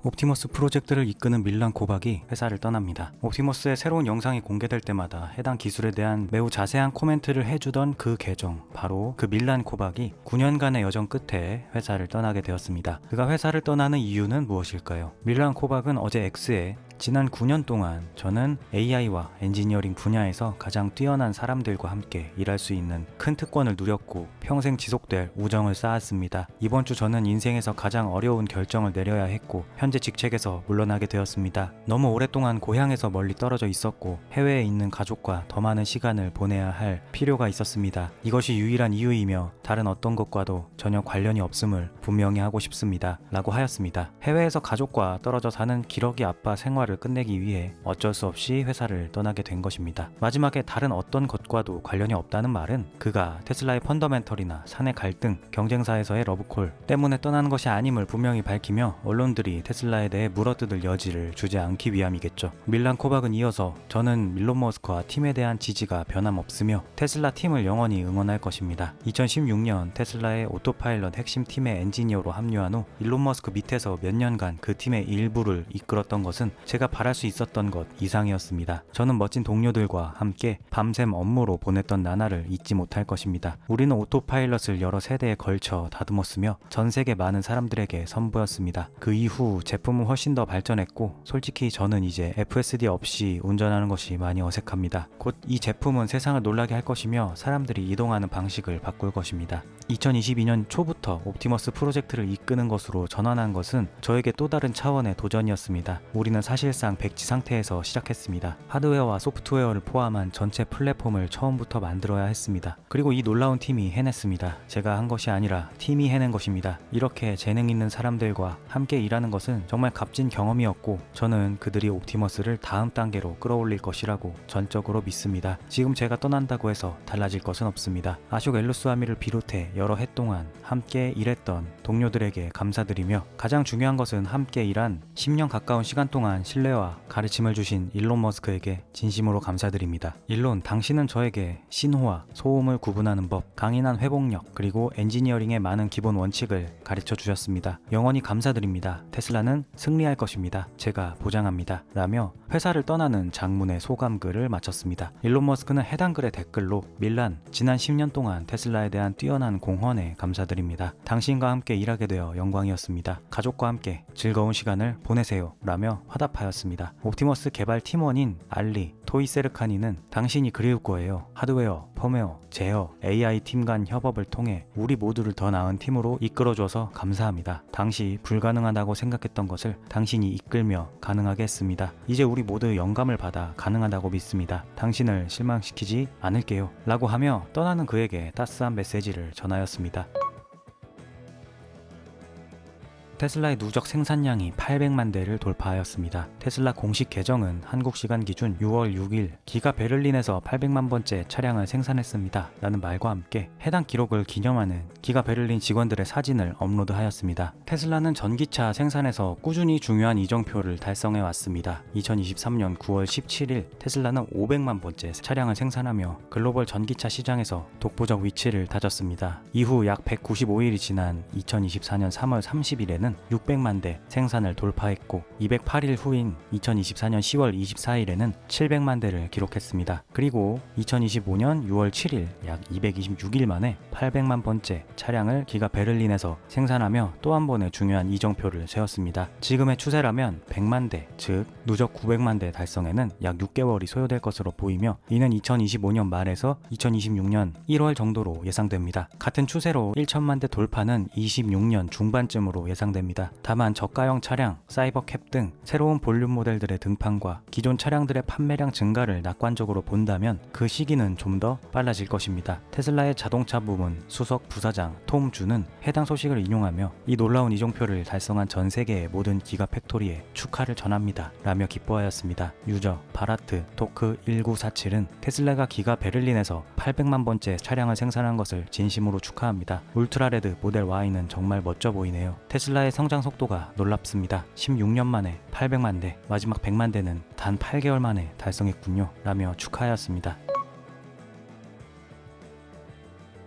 옵티머스 프로젝트를 이끄는 밀란 코박이 회사를 떠납니다. 옵티머스의 새로운 영상이 공개될 때마다 해당 기술에 대한 매우 자세한 코멘트를 해주던 그 계정, 바로 그 밀란 코박이 9년간의 여정 끝에 회사를 떠나게 되었습니다. 그가 회사를 떠나는 이유는 무엇일까요? 밀란 코박은 어제 X에 지난 9년 동안 저는 AI와 엔지니어링 분야에서 가장 뛰어난 사람들과 함께 일할 수 있는 큰 특권을 누렸고 평생 지속될 우정을 쌓았습니다. 이번 주 저는 인생에서 가장 어려운 결정을 내려야 했고 현재 직책에서 물러나게 되었습니다. 너무 오랫동안 고향에서 멀리 떨어져 있었고 해외에 있는 가족과 더 많은 시간을 보내야 할 필요가 있었습니다. 이것이 유일한 이유이며 다른 어떤 것과도 전혀 관련이 없음을 분명히 하고 싶습니다. 라고 하였습니다. 해외에서 가족과 떨어져 사는 기러기 아빠 생활을 끝내기 위해 어쩔 수 없이 회사를 떠나게 된 것입니다. 마지막에 다른 어떤 것과도 관련이 없다는 말은 그가 테슬라의 펀더멘털이나 사내 갈등, 경쟁사에서의 러브콜 때문에 떠나는 것이 아님을 분명히 밝히며 언론들이 테슬라에 대해 물어뜯을 여지를 주지 않기 위함이겠죠. 밀란 코박은 이어서 저는 일론 머스크와 팀에 대한 지지가 변함없으며 테슬라 팀을 영원히 응원할 것입니다. 2016년 테슬라의 오토파일럿 핵심 팀의 엔지니어로 합류한 후 일론 머스크 밑에서 몇 년간 그 팀의 일부를 이끌었던 것은 제가 바랄 수 있었던 것 이상이었습니다. 저는 멋진 동료들과 함께 밤샘 업무로 보냈던 나날을 잊지 못할 것입니다. 우리는 오토파일럿을 여러 세대에 걸쳐 다듬었으며 전 세계 많은 사람들에게 선보였습니다. 그 이후 제품은 훨씬 더 발전했고 솔직히 저는 이제 FSD 없이 운전하는 것이 많이 어색합니다. 곧 이 제품은 세상을 놀라게 할 것이며 사람들이 이동하는 방식을 바꿀 것입니다. 2022년 초부터 옵티머스 프로젝트를 이끄는 것으로 전환한 것은 저에게 또 다른 차원의 도전이었습니다. 우리는 사실상 백지 상태에서 시작했습니다. 하드웨어와 소프트웨어를 포함한 전체 플랫폼을 처음부터 만들어야 했습니다. 그리고 이 놀라운 팀이 해냈습니다. 제가 한 것이 아니라 팀이 해낸 것입니다. 이렇게 재능 있는 사람들과 함께 일하는 것은 정말 값진 경험이었고 저는 그들이 옵티머스를 다음 단계로 끌어올릴 것이라고 전적으로 믿습니다. 지금 제가 떠난다고 해서 달라질 것은 없습니다. 아쇼크 엘루스와미를 비롯해 여러 해 동안 함께 일했던 동료들에게 감사드리며 가장 중요한 것은 함께 일한 10년 가까운 시간 동안 신뢰와 가르침을 주신 일론 머스크에게 진심으로 감사드립니다. 일론, 당신은 저에게 신호와 소음을 구분하는 법, 강인한 회복력, 그리고 엔지니어링의 많은 기본 원칙을 가르쳐 주셨습니다. 영원히 감사드립니다. 테슬라는 승리할 것입니다. 제가 보장합니다. 라며 회사를 떠나는 장문의 소감글을 마쳤습니다. 일론 머스크는 해당 글의 댓글로 밀란, 지난 10년 동안 테슬라에 대한 뛰어난 공헌에 감사드립니다. 당신과 함께 일하게 되어 영광이었습니다. 가족과 함께 즐거운 시간을 보내세요. 라며 화답하였습니다. 옵티머스 개발 팀원인 알리 토이세르카니는 당신이 그리울 거예요. 하드웨어, 펌웨어, 제어, AI 팀 간 협업을 통해 우리 모두를 더 나은 팀으로 이끌어줘서 감사합니다. 당시 불가능하다고 생각했던 것을 당신이 이끌며 가능하게 했습니다. 이제 우리 모두 영감을 받아 가능하다고 믿습니다. 당신을 실망시키지 않을게요. 라고 하며 떠나는 그에게 따스한 메시지를 전하였습니다. 테슬라의 누적 생산량이 800만 대를 돌파하였습니다. 테슬라 공식 계정은 한국 시간 기준 6월 6일 기가 베를린에서 800만 번째 차량을 생산했습니다. 라는 말과 함께 해당 기록을 기념하는 기가 베를린 직원들의 사진을 업로드하였습니다. 테슬라는 전기차 생산에서 꾸준히 중요한 이정표를 달성해 왔습니다. 2023년 9월 17일 테슬라는 500만 번째 차량을 생산하며 글로벌 전기차 시장에서 독보적 위치를 다졌습니다. 이후 약 195일이 지난 2024년 3월 30일에는 600만 대 생산을 돌파했고 208일 후인 2024년 10월 24일에는 700만 대를 기록했습니다. 그리고 2025년 6월 7일 약 226일 만에 800만 번째 차량을 기가 베를린에서 생산하며 또 한 번의 중요한 이정표를 세웠습니다. 지금의 추세라면 100만 대, 즉 누적 900만 대 달성에는 약 6개월이 소요될 것으로 보이며 이는 2025년 말에서 2026년 1월 정도로 예상됩니다. 같은 추세로 1천만 대 돌파는 26년 중반쯤으로 예상됩니다. 다만 저가형 차량, 사이버캡 등 새로운 볼륨 모델들의 등판과 기존 차량들의 판매량 증가를 낙관적으로 본다면 그 시기는 좀 더 빨라질 것입니다. 테슬라의 자동차 부문 수석 부사장 톰 주는 해당 소식을 인용하며 이 놀라운 이정표를 달성한 전 세계의 모든 기가 팩토리에 축하를 전합니다. 라며 기뻐하였습니다. 유저 바라트 토크 1947은 테슬라가 기가 베를린에서 800만 번째 차량을 생산한 것을 진심으로 축하합니다. 울트라레드 모델 Y는 정말 멋져 보이네요. 테슬라의 성장 속도가 놀랍습니다. 16년 만에 800만 대, 마지막 100만 대는 단 8개월 만에 달성했군요. 라며 축하하였습니다.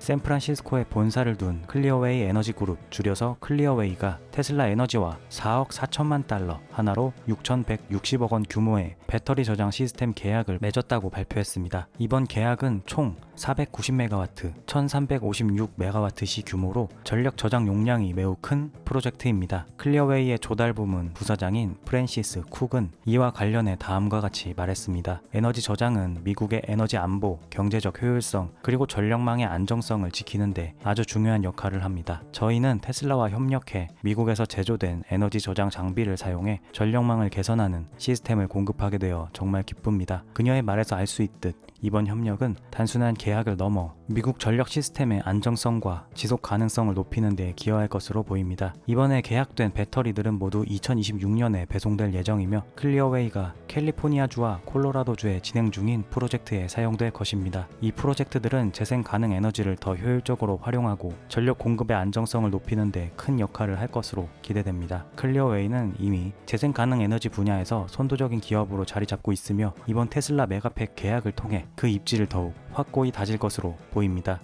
샌프란시스코에 본사를 둔 클리어웨이 에너지 그룹, 줄여서 클리어웨이가 테슬라 에너지와 4억 4천만 달러, 하나로 6,160억 원 규모의 배터리 저장 시스템 계약을 맺었다고 발표했습니다. 이번 계약은 총 490메가와트, 1356메가와트시 규모로 전력 저장 용량이 매우 큰 프로젝트입니다. 클리어웨이의 조달 부문 부사장인 프랜시스 쿡은 이와 관련해 다음과 같이 말했습니다. 에너지 저장은 미국의 에너지 안보, 경제적 효율성, 그리고 전력망의 안정성을 지키는데 아주 중요한 역할을 합니다. 저희는 테슬라와 협력해 미국에서 제조된 에너지 저장 장비를 사용해 전력망을 개선하는 시스템을 공급하게 되어 정말 기쁩니다. 그녀의 말에서 알 수 있듯 이번 협력은 단순한 계약을 넘어 미국 전력 시스템의 안정성과 지속 가능성을 높이는 데 기여할 것으로 보입니다. 이번에 계약된 배터리들은 모두 2026년에 배송될 예정이며 클리어웨이가 캘리포니아주와 콜로라도주에 진행 중인 프로젝트에 사용될 것입니다. 이 프로젝트들은 재생 가능 에너지를 더 효율적으로 활용하고 전력 공급의 안정성을 높이는 데 큰 역할을 할 것으로 기대됩니다. 클리어웨이는 이미 재생 가능 에너지 분야에서 선도적인 기업으로 자리 잡고 있으며 이번 테슬라 메가팩 계약을 통해 그 입지를 더욱 확고히 다질 것으로 보입니다.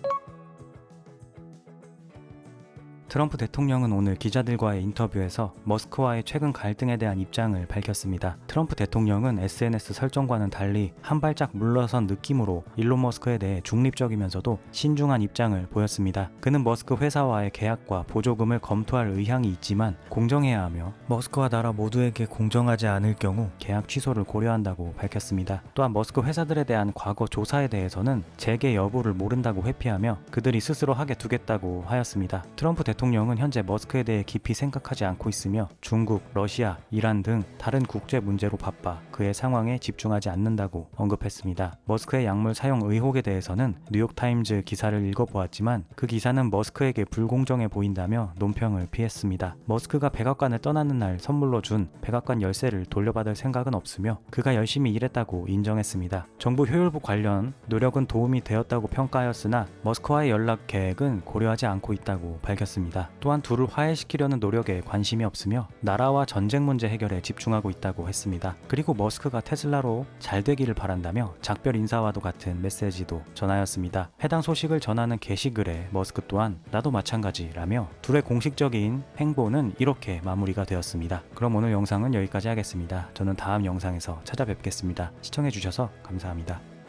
트럼프 대통령은 오늘 기자들과의 인터뷰에서 머스크와의 최근 갈등에 대한 입장을 밝혔습니다. 트럼프 대통령은 SNS 설정과는 달리 한 발짝 물러선 느낌으로 일론 머스크에 대해 중립적이면서도 신중한 입장을 보였습니다. 그는 머스크 회사와의 계약과 보조금을 검토할 의향이 있지만 공정해야 하며 머스크와 나라 모두에게 공정하지 않을 경우 계약 취소를 고려한다고 밝혔습니다. 또한 머스크 회사들에 대한 과거 조사에 대해서는 재개 여부를 모른다고 회피하며 그들이 스스로 하게 두겠다고 하였습니다. 트럼프 대통령은 현재 머스크에 대해 깊이 생각하지 않고 있으며 중국, 러시아, 이란 등 다른 국제 문제로 바빠 그의 상황에 집중하지 않는다고 언급했습니다. 머스크의 약물 사용 의혹에 대해서는 뉴욕타임즈 기사를 읽어보았지만 그 기사는 머스크에게 불공정해 보인다며 논평을 피했습니다. 머스크가 백악관을 떠나는 날 선물로 준 백악관 열쇠를 돌려받을 생각은 없으며 그가 열심히 일했다고 인정했습니다. 정부 효율부 관련 노력은 도움이 되었다고 평가하였으나 머스크와의 연락 계획은 고려하지 않고 있다고 밝혔습니다. 또한 둘을 화해시키려는 노력에 관심이 없으며 나라와 전쟁 문제 해결에 집중하고 있다고 했습니다. 그리고 머스크가 테슬라로 잘 되기를 바란다며 작별 인사와도 같은 메시지도 전하였습니다. 해당 소식을 전하는 게시글에 머스크 또한 나도 마찬가지라며 둘의 공식적인 행보는 이렇게 마무리가 되었습니다. 그럼 오늘 영상은 여기까지 하겠습니다. 저는 다음 영상에서 찾아뵙겠습니다. 시청해주셔서 감사합니다.